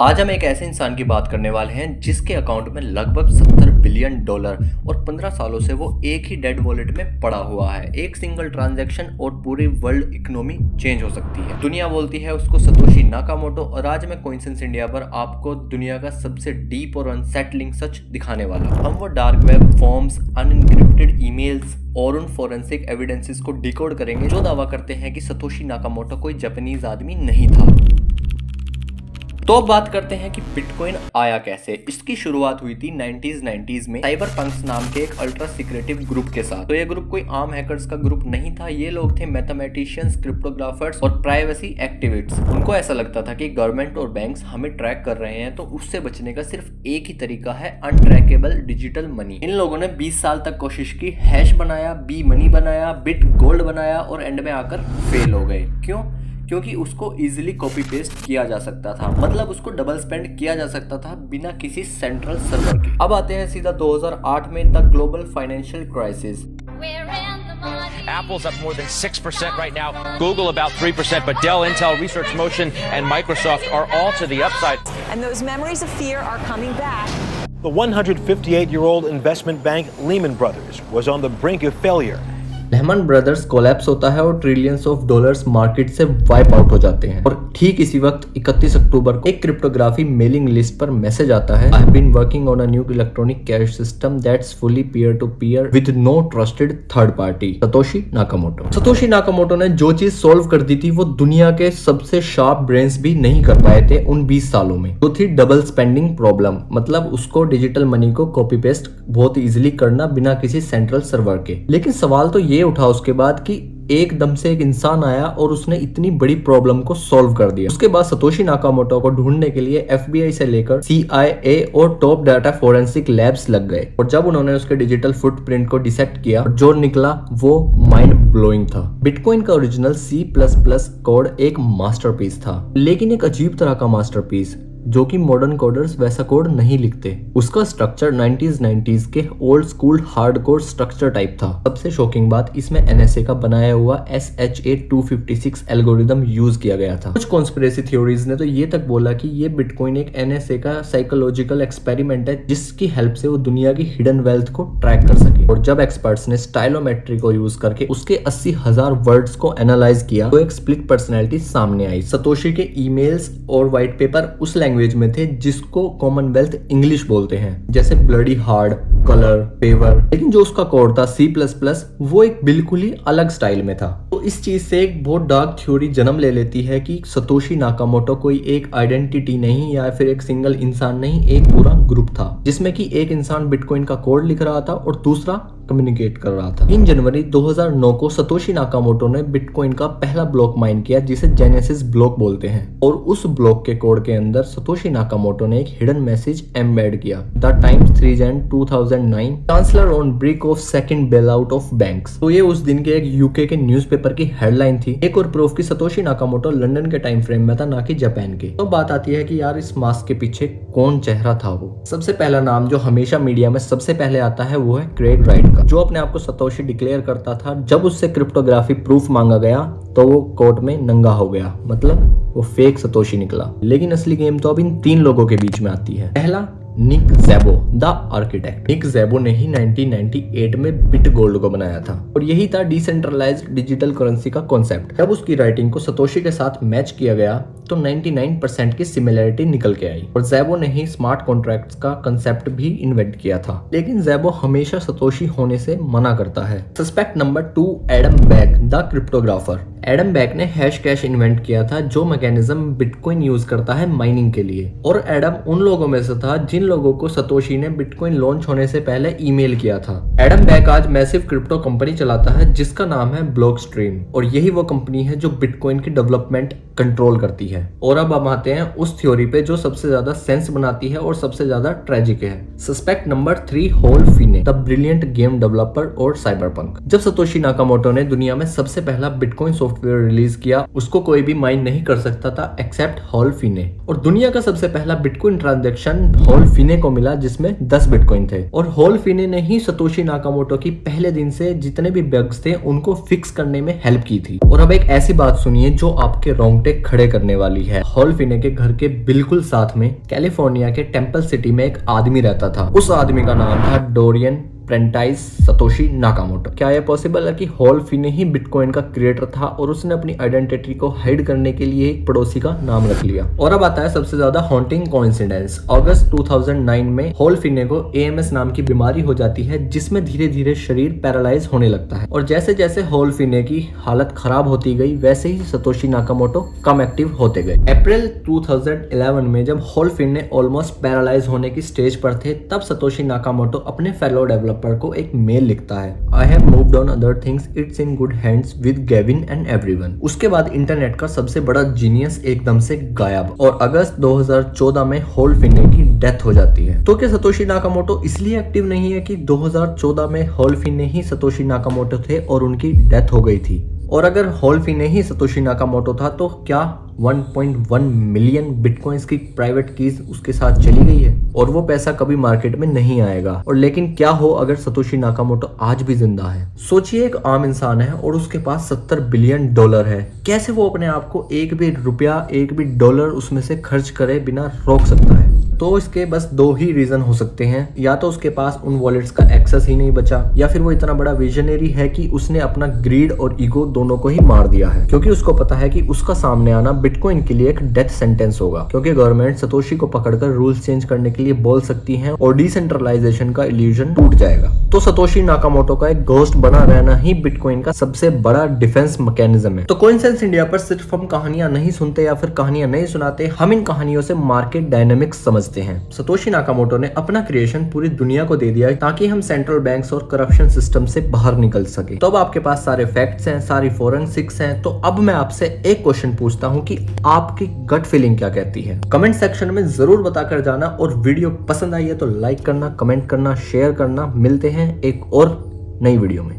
आज हम एक ऐसे इंसान की बात करने वाले हैं जिसके अकाउंट में लगभग $70 बिलियन और 15 सालों से वो एक ही डेड वॉलेट में पड़ा हुआ है। एक सिंगल ट्रांजैक्शन और पूरी वर्ल्ड इकोनॉमी चेंज हो सकती है। दुनिया बोलती है उसको सतोशी नाकामोटो और आज मैं कोइंसिडेंस इंडिया पर आपको दुनिया का सबसे डीप और अनसेटलिंग सच दिखाने वाला हूं। हम वो dark web, forms, unencrypted emails और उन फोरेंसिक एविडेंसेस को डिकोड करेंगे जो दावा करते हैं कि सतोशी नाकामोटो कोई जापानीज आदमी नहीं था। तो अब बात करते हैं कि बिटकॉइन आया कैसे। इसकी शुरुआत हुई थी 90s में साइबरपंक्स नाम के एक अल्ट्रा सीक्रेटिव ग्रुप के साथ। तो ये ग्रुप कोई आम हैकर्स का ग्रुप नहीं था। ये लोग थे मैथमेटिशियंस, क्रिप्टोग्राफर्स और प्राइवेसी एक्टिविस्ट्स। उनको ऐसा लगता था कि गवर्नमेंट और बैंक्स हमें ट्रैक कर रहे हैं, तो उससे बचने का सिर्फ एक ही तरीका है, अनट्रैकेबल डिजिटल मनी। इन लोगों ने 20 साल तक कोशिश की, हैश बनाया, बी मनी बनाया, बिट गोल्ड बनाया और एंड में आकर फेल हो गए। क्यों? क्योंकि उसको इजीली कॉपी पेस्ट किया जा सकता था, मतलब उसको डबल स्पेंड किया जा सकता था बिना किसी सेंट्रल सर्वर के। अब आते हैं सीधा 2008 में the global financial crisis. Apple's up more than 6% right now. Google about 3%, but Dell, Intel, Research Motion, and Microsoft are all to the upside. And those memories of fear are coming back. The 158-year-old investment bank Lehman Brothers was on the brink of failure. Lehmann brothers collapse होता है और trillions of dollars market से wipe out हो जाते हैं। और ठीक इसी वक्त 31 अक्टूबर को एक क्रिप्टोग्राफी मेलिंग लिस्ट पर मैसेज आता है, I have been working on a new electronic cash system that's fully peer to peer with no trusted third party, Satoshi Nakamoto. Satoshi Nakamoto ने जो चीज सोल्व कर दी थी वो दुनिया के सबसे शार्प ब्रेन्स भी नहीं कर पाए थे उन 20 सालों में। तो थी डबल स्पेंडिंग प्रॉब्लम, मतलब उसको डिजिटल मनी को कॉपी पेस्ट बहुत इजीली करना बिना किसी सेंट्रल सर्वर के। लेकिन सवाल तो ये उठा उसके बाद कि एकदम से एक इंसान आया और उसने इतनी बड़ी प्रॉब्लम को सॉल्व कर दिया। उसके बाद सतोशी नाकामोटो को ढूंढने के लिए FBI से लेकर CIA और टॉप डाटा फोरेंसिक लैब्स लग गए। और जब उन्होंने उसके डिजिटल फुटप्रिंट को डिसेक्ट किया, जो निकला वो माइंड ब्लोइंग था। बिटकॉइन का ओरिजिनल C++ कोड एक मास्टरपीस था, लेकिन एक अजीब तरह का मास्टरपीस जो कि मॉडर्न कोडर्स वैसा कोड नहीं लिखते। उसका स्ट्रक्चर 90s के old school hardcore structure type था। सबसे शॉकिंग बात, इसमें NSA का बनाया हुआ SHA-256 एल्गोरिदम यूज किया गया था। कुछ कॉन्स्पिरेसी थ्योरीज ने तो ये तक बोला कि ये बिटकॉइन एक NSA का साइकोलॉजिकल एक्सपेरिमेंट है जिसकी हेल्प से वो दुनिया की हिडन वेल्थ को ट्रैक कर सके। और जब एक्सपर्ट्स ने स्टाइलोमेट्री को यूज करके उसके 80,000 वर्ड्स को एनालाइज किया तो एक स्प्लिट पर्सनैलिटी सामने आई। सतोशी के ईमेल्स और व्हाइट पेपर उस लैंग्वेज में थे जिसको कॉमनवेल्थ इंग्लिश बोलते हैं, जैसे ब्लडी हार्ड, कलर, पेवर। लेकिन जो उसका कोड था C++ वो एक बिल्कुल ही अलग स्टाइल में था। तो इस चीज से एक बहुत डार्क थ्योरी जन्म ले लेती है कि सतोशी नाकामोटो कोई एक आइडेंटिटी नहीं या फिर एक सिंगल इंसान नहीं, एक पूरा ग्रुप था जिसमें कि एक इंसान बिटकॉइन का कोड लिख रहा था और दूसरा कम्युनिकेट कर रहा था। 3 जनवरी 2009 को सतोशी नाकामोटो ने बिटकॉइन का पहला ब्लॉक माइन किया जिसे जेनेसिस ब्लॉक बोलते हैं। और उस ब्लॉक के कोड के अंदर सतोशी नाकामोटो ने एक हिडन मैसेज एम्बेड किया, the times 3 Jan 2009 chancellor on brick of second bail out of banks. तो ये उस दिन के एक यूके के न्यूज़पेपर की हेडलाइन थी। एक और प्रूफ कि सतोशी नाकामोटो लंदन के टाइम फ्रेम में था, ना कि जापान के। तो बात आती है कि यार इस मास्क के पीछे कौन चेहरा था वो। सबसे पहला नाम जो हमेशा मीडिया में सबसे पहले आता है वो है क्रेग राइट का, जो अपने आप को सतोशी डिक्लेयर करता था। जब उससे क्रिप्टोग्राफी प्रूफ मांगा गया तो वो कोर्ट में नंगा हो गया, मतलब वो फेक सतोशी निकला। लेकिन असली गेम तो अब इन 3 लोगों के बीच में आती है। पहला, निक ज़ेबो द आर्किटेक्ट। निक ज़ेबो ने ही 1998 में बिट गोल्ड को बनाया था और यही था डिसेंट्रलाइज्ड डिजिटल करेंसी का कॉन्सेप्ट। जब उसकी राइटिंग को सतोशी के साथ मैच किया गया तो 99% की सिमिलरिटी निकल के आई। और ज़ेबो ने ही स्मार्ट कॉन्ट्रैक्ट्स का कंसेप्ट भी इन्वेंट किया था। लेकिन ज़ेबो हमेशा सतोशी होने से मना करता है। Suspect number 2, Adam back the cryptographer. Adam back ने हैश कैश इन्वेंट किया था, जो मैकेनिज्म बिटकॉइन यूज करता है माइनिंग के लिए। और एडम उन लोगों में से था जिन लोगों को सतोशी ने बिटकॉइन लॉन्च होने से पहले ईमेल किया था। एडम बैक आज मैसिव क्रिप्टो कंपनी चलाता है जिसका नाम है ब्लॉकस्ट्रीम, और यही वो कंपनी है जो बिटकॉइन की डेवलपमेंट कंट्रोल करती है। और अब हम आते हैं उस थ्योरी पे जो सबसे ज्यादा सेंस बनाती है और सबसे ज्यादा ट्रेजिक है। Suspect number 3, Hal Finney the brilliant game developer और साइबरपंक। जब सतोशी नाकामोटो ने दुनिया में सबसे पहला बिटकॉइन सॉफ्टवेयर रिलीज किया, उसको कोई भी माइन नहीं कर सकता था एक्सेप्ट होल फिने। और दुनिया का सबसे पहला बिटकॉइन ट्रांजैक्शन होल फिने को मिला जिसमें 10 बिटकॉइन थे। और हॉल फिने ने ही सतोशी नाकामोटो की पहले दिन से जितने भी बग्स थे उनको फिक्स करने में हेल्प की थी। और अब एक ऐसी बात सुनिए जो आपके रोंगटे खड़े करने वाली है। हॉल फिने के घर के बिल्कुल साथ में कैलिफोर्निया के टेम्पल सिटी में एक आदमी रहता था। उस आदमी का नाम था डोरियन प्रेंटाइस सतोशी नाकामोटो। क्या यह पॉसिबल है कि हॉल फिने ही बिटकॉइन का क्रिएटर था और उसने अपनी आइडेंटिटी को हाइड करने के लिए एक पड़ोसी का नाम रख लिया। और अब आता है सबसे ज्यादा हॉन्टिंग कोइंसिडेंस। अगस्त 2009 में हॉल फिने को AMS नाम की बीमारी हो जाती है जिसमें धीरे धीरे शरीर पैरालाइज होने लगता है। और जैसे जैसे हॉल फिने की हालत खराब होती गई वैसे ही सतोशी नाकामोटो कम एक्टिव होते गए। अप्रैल 2011 में जब हॉल फिने ऑलमोस्ट पैरालाइज होने की स्टेज पर थे तब सतोशी नाकामोटो अपने फेलो डेवलपर को एक मेल लिखता है, I have moved on other things, it's in good hands with Gavin and everyone. उसके बाद इंटरनेट का सबसे बड़ा जीनियस एकदम से गायब और अगस्त 2014 में हॉल फिने की डेथ हो जाती है। तो क्या सतोशी नाकामोटो इसलिए एक्टिव नहीं है कि 2014 में हॉल फिने ही सतोशी नाकामोटो थे और उनकी डेथ हो गई थी? और अगर हॉल फिने ही सतोशी नाकामोटो था तो क्या 1.1 मिलियन बिटकॉइंस की प्राइवेट कीज उसके साथ चली गई है और वो पैसा कभी मार्केट में नहीं आएगा? और लेकिन क्या हो अगर सतोशी नाकामोटो आज भी जिंदा है? सोचिए एक आम इंसान है और उसके पास $70 बिलियन है। कैसे वो अपने आप को एक भी रुपया, एक भी डॉलर उसमें से खर्च करे बिना रोक सकता है? तो इसके बस दो ही रीजन हो सकते हैं, या तो उसके पास उन वॉलेट्स का एक्सेस ही नहीं बचा, या फिर वो इतना बड़ा विजनरी है कि उसने अपना ग्रीड और ईगो दोनों को ही मार दिया है, क्योंकि उसको पता है कि उसका सामने आना बिटकॉइन के लिए एक डेथ सेंटेंस होगा, क्योंकि गवर्नमेंट सतोशी को पकड़कर रूल्स चेंज करने के लिए बोल सकती है और डिसेंट्रलाइजेशन का इल्यूजन टूट जाएगा। तो सतोशी नाकामोटो का एक घोस्ट बना रहना ही बिटकॉइन का सबसे बड़ा डिफेंस मैकेनिज्म है। तो कोइंसेंस इंडिया पर सिर्फ हम कहानियां नहीं सुनते या फिर कहानियां नहीं सुनाते, हम इन कहानियों से मार्केट डायनामिक्स समझते हैं। सतोशी नाकामोटो ने अपना क्रिएशन पूरी दुनिया को दे दिया ताकि हम सेंट्रल बैंक्स और करप्शन सिस्टम से बाहर निकल सके। तो अब आपके पास सारे फैक्ट्स हैं, सारी फोरेंसिक्स हैं, तो अब मैं आपसे एक क्वेश्चन पूछता हूं कि आपकी गट फीलिंग क्या कहती है? कमेंट सेक्शन में जरूर बताकर जाना और वीडियो पसंद आई है तो लाइक करना, कमेंट करना, शेयर करना। मिलते हैं एक और नई वीडियो में।